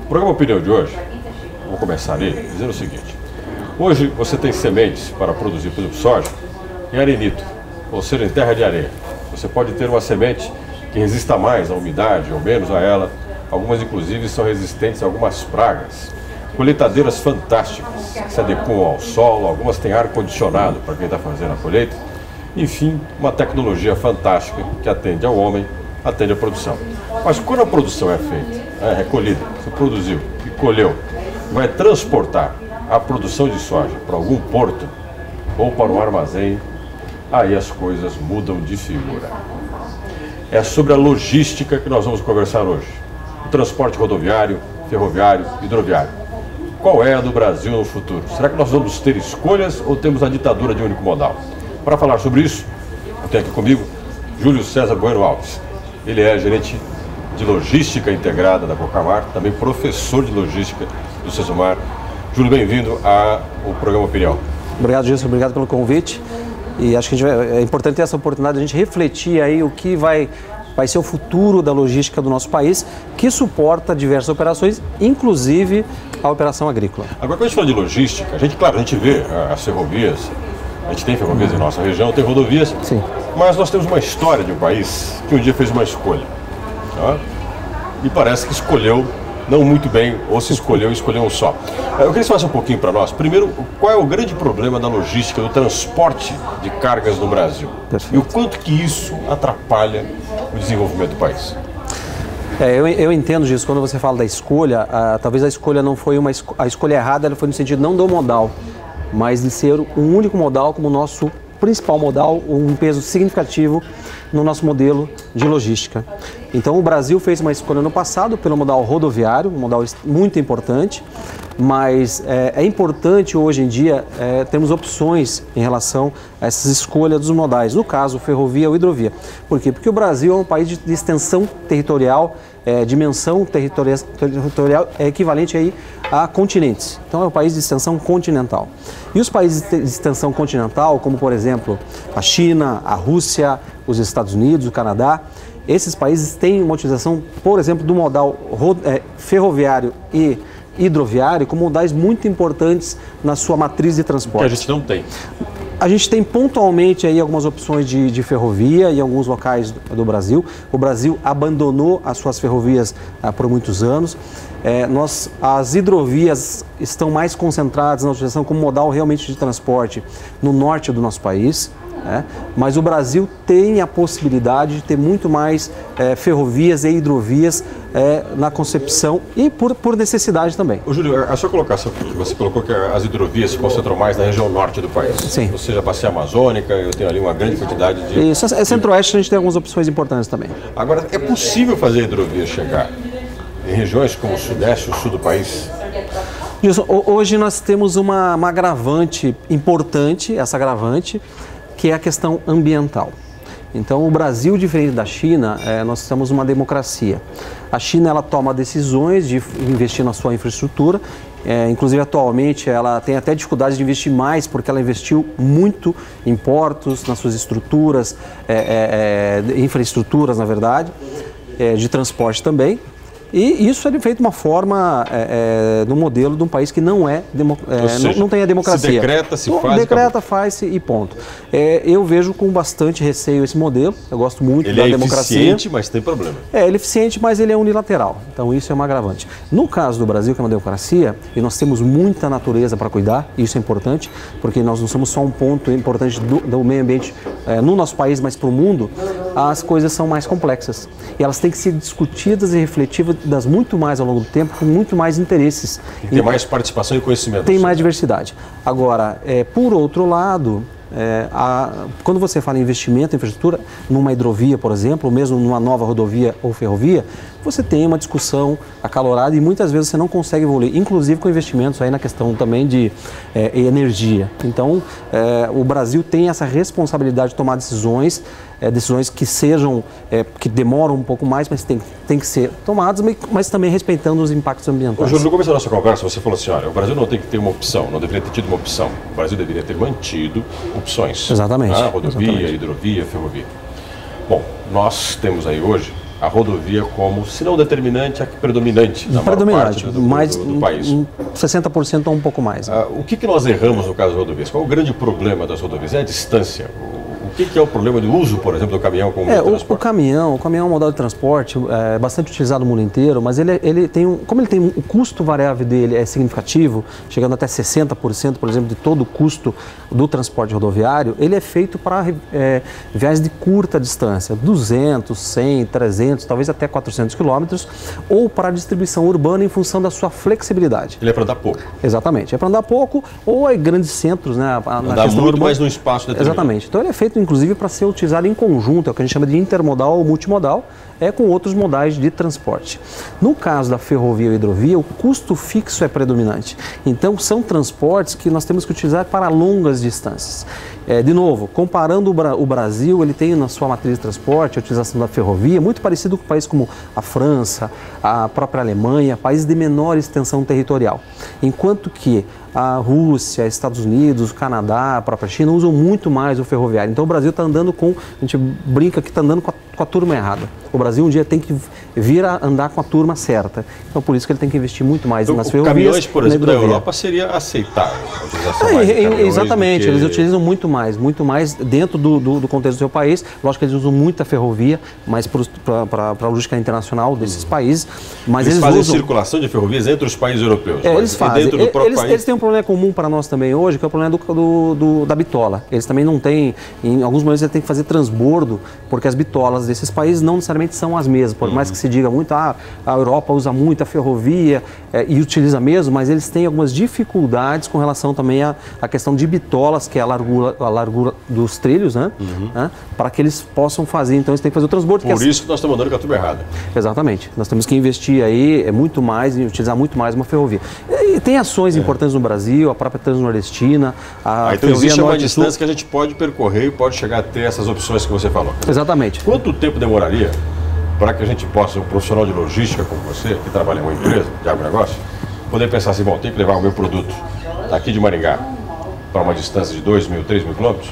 O programa Opinião de hoje, vou começar ali dizendo o seguinte. Hoje você tem sementes para produzir, por exemplo, soja em arenito, ou seja, em terra de areia. Você pode ter uma semente que resista mais à umidade ou menos a ela. Algumas, inclusive, são resistentes a algumas pragas. Colheitadeiras fantásticas, que se adequam ao solo. Algumas têm ar-condicionado para quem está fazendo a colheita. Enfim, uma tecnologia fantástica que atende ao homem, atende à produção. Mas quando a produção é feita, é recolhida, você produziu e colheu, vai transportar a produção de soja para algum porto ou para um armazém, aí as coisas mudam de figura. É sobre a logística que nós vamos conversar hoje. O transporte rodoviário, ferroviário, hidroviário. Qual é a do Brasil no futuro? Será que nós vamos ter escolhas ou temos a ditadura de único modal? Para falar sobre isso, eu tenho aqui comigo Júlio César Bueno Alves. Ele é gerente de logística integrada da Cocamar, também professor de logística do Sesumar. Júlio, bem-vindo ao programa Opinião. Obrigado, Gilson. Obrigado pelo convite. E acho que é importante ter essa oportunidade de a gente refletir aí o que vai ser o futuro da logística do nosso país, que suporta diversas operações, inclusive a operação agrícola. Agora, quando a gente fala de logística, a gente vê as ferrovias, a gente tem ferrovias em nossa região, tem rodovias, sim, mas nós temos uma história de um país que um dia fez uma escolha. Tá? E parece que escolheu não muito bem, ou se escolheu um só. Eu queria que você falasse um pouquinho para nós. Primeiro, qual é o grande problema da logística, do transporte de cargas no Brasil? Perfeito. E o quanto que isso atrapalha o desenvolvimento do país? Eu entendo disso. Quando você fala da escolha, talvez a escolha não foi a escolha errada, ela foi no sentido não do modal, mas de ser um único modal como nosso principal modal, um peso significativo no nosso modelo de logística. Então o Brasil fez uma escolha no passado pelo modal rodoviário, um modal muito importante, mas é importante hoje em dia termos opções em relação a essas escolhas dos modais, no caso ferrovia ou hidrovia. Por quê? Porque o Brasil é um país de extensão territorial, dimensão territorial equivalente aí a continentes. Então é um país de extensão continental. E os países de extensão continental, como por exemplo a China, a Rússia, os Estados Unidos, o Canadá, esses países têm uma utilização, por exemplo, do modal ferroviário e hidroviário como modais muito importantes na sua matriz de transporte. Que a gente não tem. A gente tem pontualmente aí algumas opções de ferrovia em alguns locais do Brasil. O Brasil abandonou as suas ferrovias por muitos anos. As hidrovias estão mais concentradas na utilização como modal realmente de transporte no norte do nosso país. Mas o Brasil tem a possibilidade de ter muito mais ferrovias e hidrovias na concepção e por necessidade também. Ô, Júlio, a sua colocação que você colocou que as hidrovias se concentram mais na região norte do país. Sim. Ou seja, a bacia amazônica, eu tenho ali uma grande quantidade de... Isso, centro-oeste a gente tem algumas opções importantes também. Agora, é possível fazer a hidrovia chegar em regiões como o sudeste, o sul do país? Hoje nós temos uma agravante importante, essa agravante, que é a questão ambiental. Então, o Brasil, diferente da China, nós temos uma democracia. A China, ela toma decisões de investir na sua infraestrutura, inclusive atualmente ela tem até dificuldade de investir mais, porque ela investiu muito em portos, nas suas estruturas, infraestruturas, na verdade, de transporte também. E isso é feito de uma forma, no modelo de um país que não não tem a democracia. Se decreta, se faz. Decreta, faz-se e ponto. Eu vejo com bastante receio esse modelo, eu gosto muito da democracia. Ele é eficiente, mas tem problema. Ele é eficiente, mas ele é unilateral, então isso é uma agravante. No caso do Brasil, que é uma democracia, e nós temos muita natureza para cuidar, isso é importante, porque nós não somos só um ponto importante do meio ambiente no nosso país, mas para o mundo, as coisas são mais complexas. E elas têm que ser discutidas e refletidas muito mais ao longo do tempo, com muito mais interesses. E tem mais participação e conhecimento. Tem mais diversidade. Agora, por outro lado, quando você fala em investimento em infraestrutura, numa hidrovia, por exemplo, ou mesmo numa nova rodovia ou ferrovia, você tem uma discussão acalorada e muitas vezes você não consegue evoluir, inclusive com investimentos aí na questão também de energia. Então, o Brasil tem essa responsabilidade de tomar decisões que sejam, que demoram um pouco mais, mas tem que ser tomadas, mas também respeitando os impactos ambientais. Júlio, no começo da nossa conversa você falou assim, olha, o Brasil não tem que ter uma opção, não deveria ter tido uma opção. O Brasil deveria ter mantido opções. Exatamente. Rodovia, hidrovia, ferrovia. Bom, nós temos aí hoje a rodovia como, se não determinante, a predominante na maior parte do país. 60% ou um pouco mais. O que nós erramos no caso das rodovias? Qual é o grande problema das rodovias? É a distância. O que é o problema do uso, por exemplo, do caminhão como meio de transporte? O caminhão é um modal de transporte bastante utilizado no mundo inteiro, mas como ele tem o custo variável dele é significativo, chegando até 60%, por exemplo, de todo o custo do transporte rodoviário, ele é feito para viagens de curta distância, 200, 100, 300, talvez até 400 quilômetros, ou para distribuição urbana em função da sua flexibilidade. Ele é para andar pouco. Exatamente, é para andar pouco, ou em grandes centros, né? Andar muito, urbana, mas num espaço determinado. Exatamente, então ele é feito inclusive para ser utilizado em conjunto, é o que a gente chama de intermodal ou multimodal, com outros modais de transporte. No caso da ferrovia ou hidrovia, o custo fixo é predominante. Então, são transportes que nós temos que utilizar para longas distâncias. De novo, comparando o Brasil, ele tem na sua matriz de transporte a utilização da ferrovia, muito parecido com países como a França, a própria Alemanha, países de menor extensão territorial. Enquanto que a Rússia, Estados Unidos, o Canadá, a própria China usam muito mais o ferroviário. Então o Brasil está andando a gente brinca que está andando com a turma errada. O Brasil um dia tem que vir a andar com a turma certa. Então por isso que ele tem que investir muito mais nas ferrovias. Caminhões, por exemplo, da Europa seria aceitável a utilização mais de caminhões. Exatamente, eles utilizam muito mais dentro do contexto do seu país. Lógico que eles usam muita ferrovia, mas para a logística internacional desses países. Mas eles fazem circulação de ferrovias entre os países europeus. Eles fazem. Dentro do próprio país. Eles têm um problema comum para nós também hoje, que é o problema da bitola. Eles também não têm, em alguns momentos eles têm que fazer transbordo, porque as bitolas desses países não necessariamente são as mesmas. Por mais que se diga muito, a Europa usa muito a ferrovia e utiliza mesmo, mas eles têm algumas dificuldades com relação também à questão de bitolas, que é a largura dos trilhos, né? Para que eles possam fazer. Então eles têm que fazer o transbordo. Por isso que nós estamos andando com a turma errada. Exatamente. Nós temos que investir aí muito mais, em utilizar muito mais uma ferrovia. E tem ações importantes no Brasil, a própria Transnordestina, então existe uma distância que a gente pode percorrer e pode chegar a ter essas opções que você falou. Exatamente. Quanto tempo demoraria para que a gente possa, um profissional de logística como você, que trabalha em uma empresa de agronegócio, poder pensar assim, bom, tem que levar o meu produto daqui de Maringá para uma distância de 2.000, 3.000 quilômetros?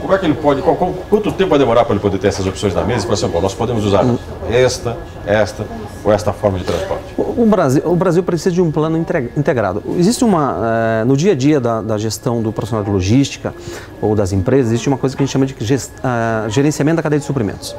Como é que ele pode, quanto tempo vai demorar para ele poder ter essas opções na mesa e falar assim, bom, nós podemos usar esta ou esta forma de transporte? O Brasil precisa de um plano integrado. Existe no dia a dia da gestão do profissional de logística ou das empresas, existe uma coisa que a gente chama de gerenciamento da cadeia de suprimentos.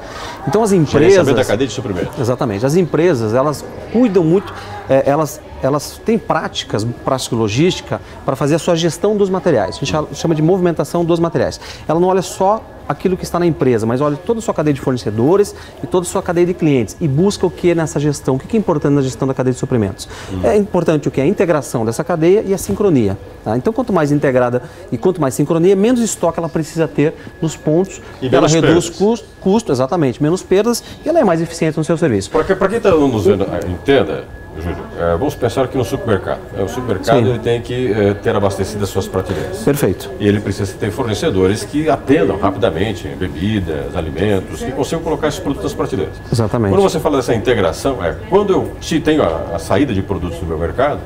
Então as empresas... Gerenciamento da cadeia de suprimentos. Exatamente. As empresas, elas cuidam muito, elas têm práticas de logística para fazer a sua gestão dos materiais. A gente chama de movimentação dos materiais. Ela não olha só aquilo que está na empresa, mas olha toda a sua cadeia de fornecedores e toda a sua cadeia de clientes e busca o que nessa gestão, o que é importante na gestão da cadeia de suprimentos. É importante o que? A integração dessa cadeia e a sincronia. Tá? Então, quanto mais integrada e quanto mais sincronia, menos estoque ela precisa ter nos pontos e ela reduz custo, exatamente, menos perdas e ela é mais eficiente no seu serviço. Para quem está nos vendo, entenda, Júlio, vamos pensar aqui no supermercado. O supermercado ele tem que ter abastecido as suas prateleiras. Perfeito. E ele precisa ter fornecedores que atendam rapidamente bebidas, alimentos, que consigam colocar esses produtos nas prateleiras. Exatamente. Quando você fala dessa integração, quando eu tenho a saída de produtos do meu mercado,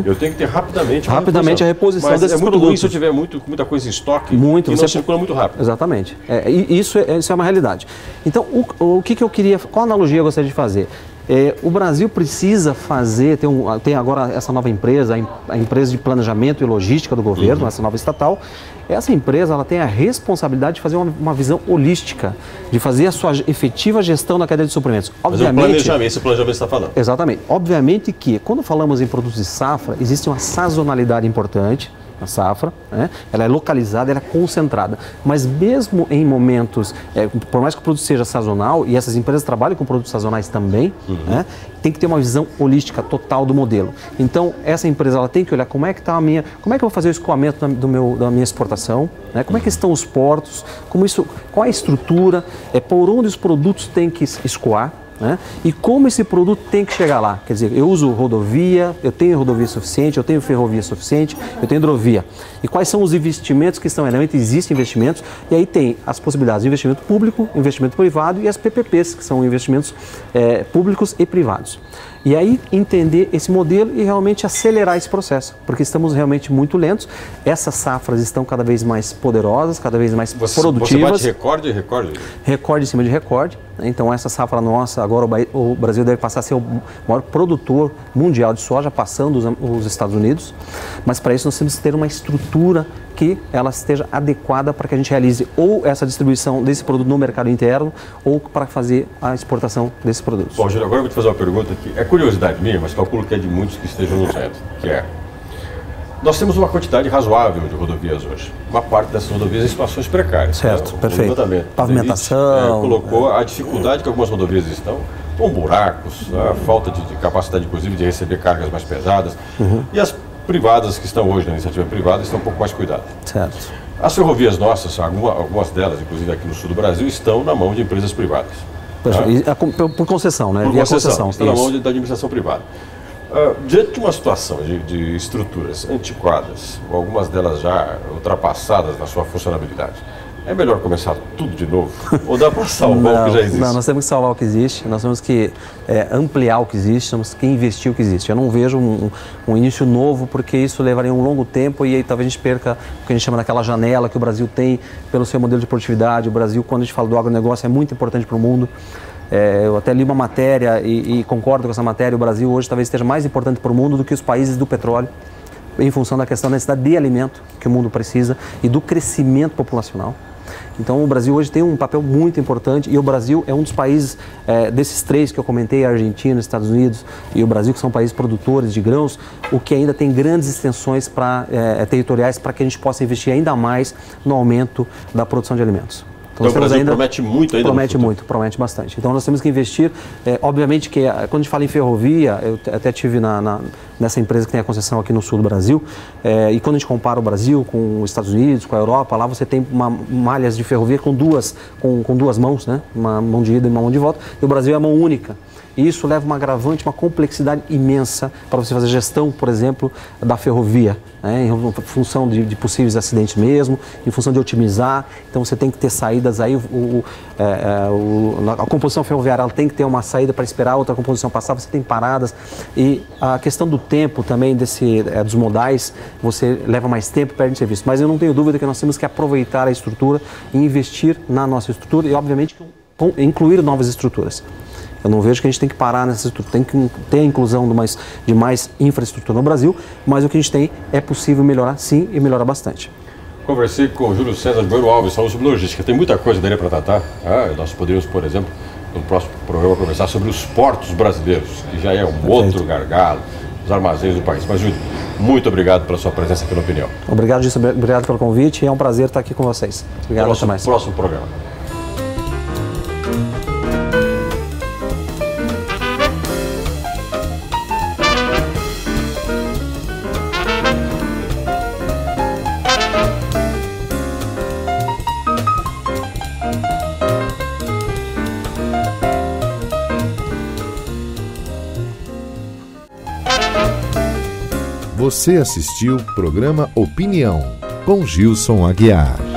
eu tenho que ter rapidamente a reposição desses muito produtos. Ruim se eu tiver muita coisa em estoque e você circula muito rápido. Exatamente. Isso é uma realidade. Então, o que eu queria, qual analogia eu gostaria de fazer? O Brasil precisa tem agora essa nova empresa, a empresa de planejamento e logística do governo, essa nova estatal. Essa empresa ela tem a responsabilidade de fazer uma visão holística, de fazer a sua efetiva gestão da cadeia de suprimentos. Obviamente, esse planejamento está falando. Exatamente. Obviamente que, quando falamos em produtos de safra, existe uma sazonalidade importante. A safra, né? Ela é localizada, ela é concentrada. Mas mesmo em momentos, por mais que o produto seja sazonal, e essas empresas trabalham com produtos sazonais também, né? Tem que ter uma visão holística total do modelo. Então, essa empresa ela tem que olhar como é que está como é que eu vou fazer o escoamento da minha exportação, né? Como é que estão os portos, qual a estrutura, por onde os produtos têm que escoar. Né? E como esse produto tem que chegar lá. Quer dizer, eu uso rodovia, eu tenho rodovia suficiente, eu tenho ferrovia suficiente, eu tenho hidrovia. E quais são os investimentos que estão aí? Realmente existem investimentos, e aí tem as possibilidades de investimento público, investimento privado e as PPPs, que são investimentos públicos e privados. E aí entender esse modelo e realmente acelerar esse processo, porque estamos realmente muito lentos. Essas safras estão cada vez mais poderosas, cada vez mais produtivas. Você bate recorde? Recorde em cima de recorde. Então essa safra nossa, agora o Brasil deve passar a ser o maior produtor mundial de soja, passando os Estados Unidos, mas para isso nós temos que ter uma estrutura que ela esteja adequada para que a gente realize ou essa distribuição desse produto no mercado interno ou para fazer a exportação desses produtos. Bom, Júlio, agora eu vou te fazer uma pergunta que é curiosidade minha, mas calculo que é de muitos que estejam nos vendo, que é: nós temos uma quantidade razoável de rodovias hoje. Uma parte dessas rodovias em situações precárias. Certo, né? Perfeito. Pavimentação. Colocou a dificuldade que algumas rodovias estão, com buracos, a falta de capacidade, inclusive, de receber cargas mais pesadas. E as privadas que estão hoje na iniciativa privada estão um pouco mais cuidadas. Certo. As ferrovias nossas, algumas delas, inclusive aqui no sul do Brasil, estão na mão de empresas privadas. Por concessão, né? Por concessão, estão na mão da administração privada. Diante de uma situação de estruturas antiquadas, ou algumas delas já ultrapassadas na sua funcionalidade, é melhor começar tudo de novo? Ou dá para salvar o que já existe? Não, nós temos que salvar o que existe, nós temos que ampliar o que existe, temos que investir o que existe. Eu não vejo um início novo, porque isso levaria um longo tempo e aí talvez a gente perca o que a gente chama daquela janela que o Brasil tem pelo seu modelo de produtividade. O Brasil, quando a gente fala do agronegócio, é muito importante para o mundo. Eu até li uma matéria e concordo com essa matéria. O Brasil hoje talvez esteja mais importante para o mundo do que os países do petróleo, em função da questão da necessidade de alimento que o mundo precisa e do crescimento populacional. Então o Brasil hoje tem um papel muito importante e o Brasil é um dos países desses três que eu comentei, a Argentina, Estados Unidos e o Brasil, que são países produtores de grãos, o que ainda tem grandes extensões territoriais para que a gente possa investir ainda mais no aumento da produção de alimentos. Então o Brasil promete muito ainda? Promete bastante. Então nós temos que investir, obviamente que quando a gente fala em ferrovia, eu até estive nessa empresa que tem a concessão aqui no sul do Brasil, e quando a gente compara o Brasil com os Estados Unidos, com a Europa, lá você tem malhas de ferrovia com duas mãos, né? Uma mão de ida e uma mão de volta, e o Brasil é a mão única. E isso leva uma agravante, uma complexidade imensa para você fazer gestão, por exemplo, da ferrovia, né? Em função de possíveis acidentes mesmo, em função de otimizar. Então você tem que ter saídas aí, a composição ferroviária ela tem que ter uma saída para esperar a outra composição passar, você tem paradas. E a questão do tempo também, dos modais, você leva mais tempo, perde serviço. Mas eu não tenho dúvida que nós temos que aproveitar a estrutura e investir na nossa estrutura e, obviamente, incluir novas estruturas. Eu não vejo que a gente tem que parar nessa estrutura, tem que ter a inclusão de mais infraestrutura no Brasil, mas o que a gente tem é possível melhorar sim e melhorar bastante. Conversei com o Júlio César Bueno Alves, falando sobre logística. Tem muita coisa daí para tratar. Nós poderíamos, por exemplo, no próximo programa, conversar sobre os portos brasileiros, que já é um outro gargalo, os armazéns do país. Mas, Júlio, muito obrigado pela sua presença aqui no Opinião. Obrigado, Gilson. Obrigado pelo convite e é um prazer estar aqui com vocês. Obrigado, até mais. Próximo programa. Você assistiu o programa Opinião, com Gilson Aguiar.